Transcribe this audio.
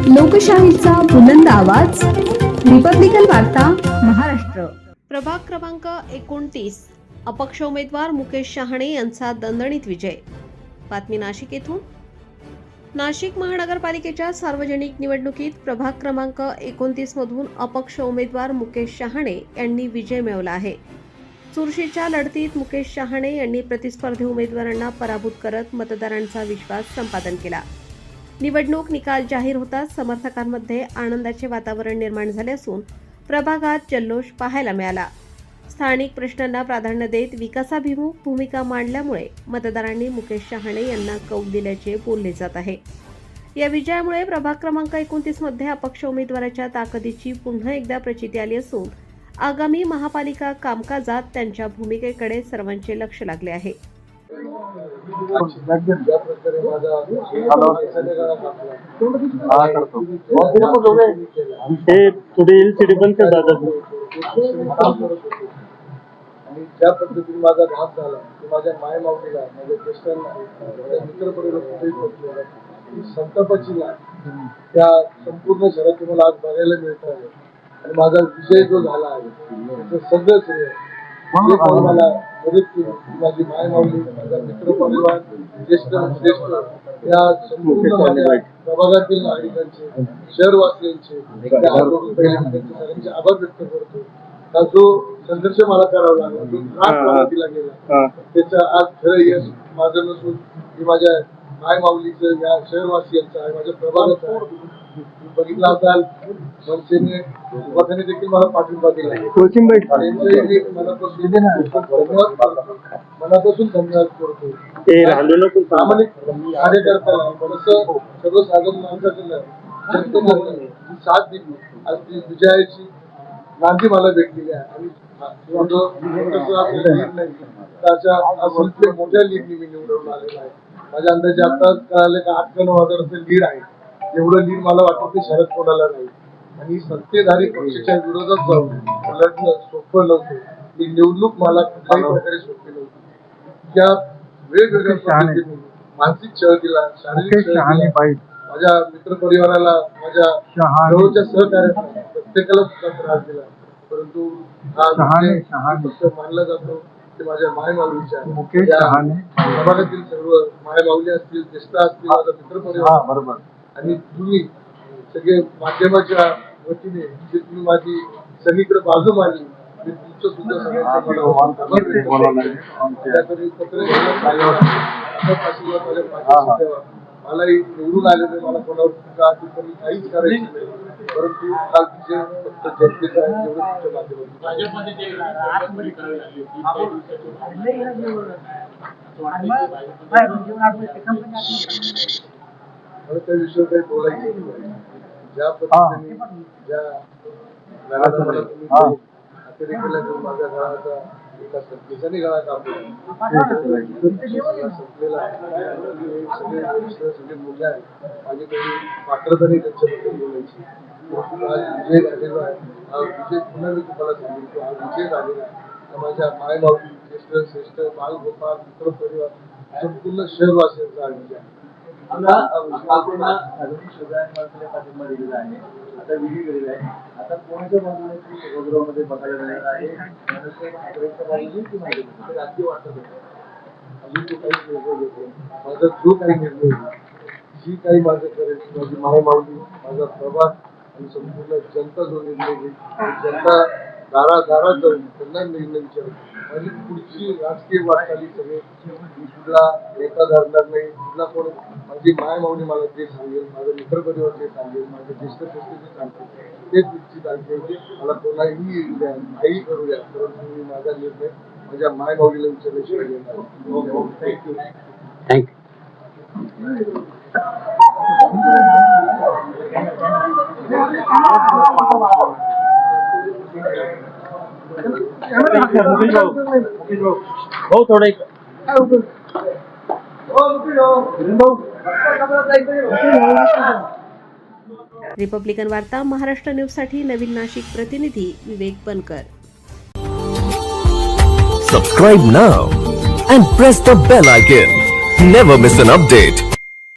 लोकशाहीचा बुलंद आवाज, रिपब्लिकन वार्ता महाराष्ट्र. प्रभाग क्रमांक 29 अपक्ष उमेदवार मुकेश शहाणे यांचा दणदणीत विजय. बातमी नाशिक येथून. नाशिक महानगरपालिकेच्या सार्वजनिक निवडणुकीत प्रभाग क्रमांक 29 मधून अपक्ष उमेदवार मुकेश शहाणे यांनी विजय मिळवला आहे. चुरशीच्या लढतीत मुकेश शहाणे यांनी प्रतिस्पर्धी उमेदवारांना पराभूत करत मतदारांचा विश्वास संपादन केला. निवडणूक निकाल जाहीर होताच समर्थकांमध्ये आनंदाचे वातावरण निर्माण झाले असून प्रभागात जल्लोष पाहायला मिळाला. स्थानिक प्रश्नांना प्राधान्य देत विकासाभिमुख भूमिका मांडल्यामुळे मतदारांनी मुकेश शहाणे यांना कौल दिल्याचे बोलले जात आहे. या विजयामुळे प्रभाग क्रमांक 29 मध्ये अपक्ष उमेदवाराच्या ताकदीची पुन्हा एकदा प्रचिती आली असून आगामी महापालिका कामकाजात त्यांच्या भूमिकेकडे सर्वांचे लक्ष लागले आहे. आणि ज्या पद्धतीने माझा घात झाला तो माझ्या मायमाऊलीला, माझ्या ज्येष्ठांना, माझ्या मित्रपरिवाराला संतापाची लाट त्या संपूर्ण शहरात मला आज बघायला मिळत आहे. आणि माझा विजय जो झाला आहे त्याचं सगळं श्रेय मला मदत केली माझी मायमाऊली, माझा मित्रपरिवार, ज्येष्ठ श्रेष्ठ या संपूर्ण प्रभागातील नागरिकांचे, शहरवासियांचे त्यांचे सगळ्यांचे आभार व्यक्त करतो. हा जो संघर्ष मला करावा लागला, जो त्रास मला दिला गेला, त्याचा आज खरं यश माझं नसून मी माझ्या मायमाऊलीचं, या शहरवासियांचं आहे, माझ्या प्रभागाचं आहे. बघितला असाल मनसेने युवकांनी देखील मला पाठिंबा दिला. मनापासून धन्यवाद करतो. प्रामाणिक कार्यकर्त्याला सर्वसाधारण माणसाला साथ दिली. आज ती विजयाची नांदी मला भेटलेली आहे. आणि मोठ्या लीडनी मी निवडून आलेला आहे. माझ्या अंदाजे आता कळाले का 8-9,000 लीड आहे. एवढं लीड मला वाटतं ते शरद कोणाला नाही. आणि सत्तेधारी पक्षाच्या विरोधात जाऊन लढणं सोपं नव्हतं. ही निवडणूक मला कुठल्याही प्रकारे सोपी नव्हती. त्या वेगवेगळ्या पद्धतीने मानसिक छळ दिला, शारीरिक छळ दिला. माझ्या मित्रपरिवाराला, माझ्या जवळच्या सहकार्याला प्रत्येकाला सुद्धा त्रास दिला. परंतु हा पक्ष मानला जातो ते माझ्या मायमाऊलीच्या समाजातील सर्व मायमाऊली असतील, ज्येष्ठ असतील, माझा मित्रपरिवार बरोबर आणि तुम्ही सगळे माध्यमाच्या वतीने जे तुम्ही माझी सगळीकडे बाजू मांडली, मी तुमचं सुद्धा सगळ्यांचा मलाही निवडून आलेले, मला कोणावर काहीच करायची नाही. परंतु काल तिचे फक्त जनतेचा आहे, जेवढं तुमच्या माध्यमातून मला त्या विषयावर काही बोलायचं नाही. ज्या पद्धतीने ज्या अतिरेकीला घेऊन माझ्या घराचा एका संख्येने गळा कापला संपलेला आहे. सगळे मुलं आहेत. माझ्याकडे पात्रता नाही त्यांच्याबद्दल बोलायची. आज विजय झालेला आहे. हा विजय पुन्हा मी तुम्हाला सांगेन की हा विजय झालेला आहे. माझ्या मायमाऊली, ज्येष्ठ श्रेष्ठ, बालगोपाल, मित्रपरिवार, संपूर्ण शहरवासियांचा हा विजय आहे. पाठिंबा दिलेला आहे. आता विधी केलेला आहे. आता कोणाच्या बाजूने सभागृहामध्ये बघायला मिळणार आहे, राजकीय वाटत होतं. अजून तो काही निर्णय घेतो. माझा जो काही निर्णय होईल, जी काही माझं करेल, माझी मायमाऊली, माझा प्रभाग आणि संपूर्ण जनता जो निर्णय घेईल, जनता दारादारात जाऊन त्यांना निर्णय विचारेल. माझी पुढची राजकीय वाटचाली सगळे कुठला नेता धरणार नाही, कुठला कोण. माझी मायमाऊली मला जे सांगेल, माझा मित्रपरिवार जे सांगेल, माझे ज्येष्ठ श्रेष्ठ जे सांगतील तेच निश्चित आहे. मला कोणाही द्या, काही करू द्या, परंतु मी माझा निर्णय माझ्या मायमाऊलीला विचारल्याशिवाय घेणार. थँक्यू. हो थोडं एक रिपब्लिकन वार्ता महाराष्ट्र न्यूजसाठी नवीन नाशिक प्रतिनिधी विवेक बनकर. Subscribe now and press the bell icon. Never miss an update.